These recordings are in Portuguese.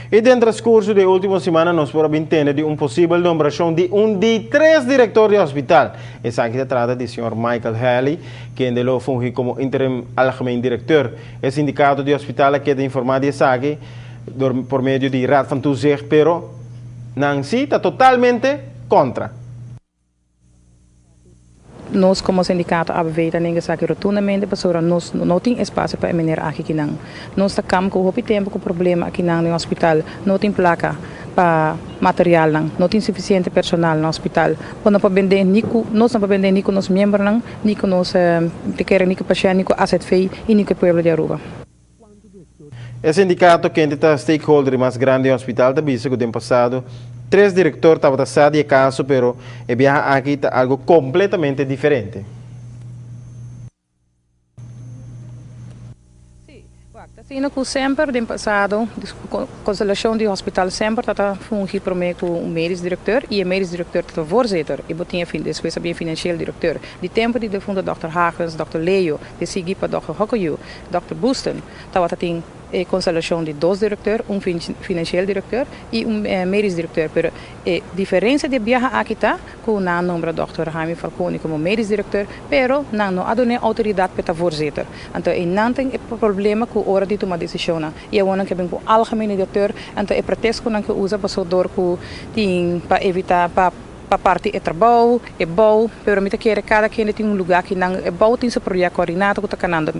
E dentro del transcurso de última semana nós podemos entender de possível nombração de de 3 diretores de hospital. Essa aqui se trata do Sr. Michael Haley, que ainda funge como interim algemeen diretor. O sindicato de hospital que é informado de essa aqui por meio de Raad van Toezicht, pero Nancy está totalmente contra. Nós, como sindicato, abweten que rotundamente para nós não tem espaço para menir aqui não. Nós estamos com o tempo com problema aqui no hospital, não tem placa para material não tem suficiente personal no hospital. Nós não vender nós não vender nem com os membros não, nem com os nem com pacientes, nem com asset fee e nem com o povo de Aruba. O sindicato que é stakeholder mais grande do hospital da Bisa que o ano passado 3 diretores estavam passados de caso, pero o viaje aqui está algo completamente diferente. Sim, que sempre, no passado, a constelação do hospital sempre está fungindo por meio com o médico diretor e o médico diretor está voorzitter. E botinha depois também financieel diretor. De tempo de fundo Dr. Hagens, Dr. Leo, de seguir para Dr. Hokoyu, Dr. Booston, estava tem a constelação de 2 diretores, financieel diretor e médico diretor. Pero a diferença de viajar aqui está com o nome Dr. Jaime Falcone como médico diretor, pero não há autoridade para voorzitter. Então, não tem problema com a hora de tomar decisão. E eu acho que o algemene diretor, então, é pretexto que usa para para evitar para parte é trabalho, é bom, pero me quer cada quem tem lugar que não é bom, tem seu projeto coordenado que está canando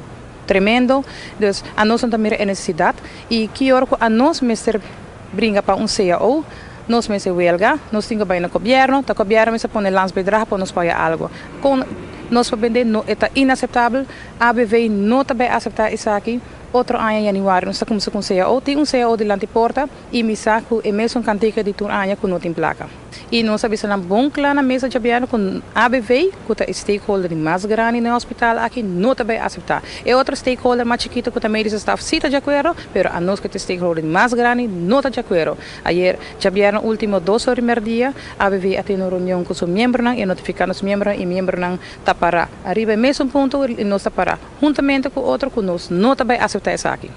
tremendo, dus a nós também é necessidade e que hora a nós mestre brinca para CAO, nós mestre huelga, nós temos bem no governo, o governo se põe landsbedrag para nos pagar algo. Com nós vender não é inaceitável, a ABV não também aceitar isso aqui. Outro ano em januário nós estamos com CAO, tem CAO de Lantiporta e me saco é mesmo cantiga de tur ano que não tem placa. E nós sabemos que bom claro na mesa de aberto com ABV, que é stakeholder mais grande no hospital aqui, não também aceitar. É outro stakeholder mais chiquito que também está de acordo, mas a nós que é stakeholder mais grande não está de acordo. Ayer já vieram último 2 horas e meia, ABV tem uma reunião com os membros e notificando os membros e membros está para arriba mesmo ponto e nós está para juntamente com outro que nós não também aceitar isso aqui.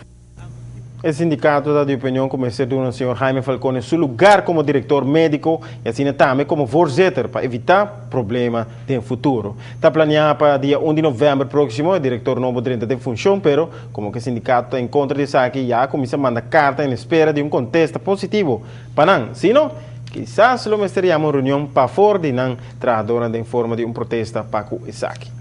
O sindicato dá de opinião como o Sr. Jaime Falcone em seu lugar como diretor médico e assim também como voorzitter para evitar problemas no futuro. Está planeado para dia 1 de novembro próximo, o diretor novo entra em função, pero como que o sindicato está em contra disso aqui, já começa a mandar carta em espera de contexto positivo. Para não, senão, quizás lo estaríamos em reunião para fora de não trabalhar em forma de protesta para o Isaac.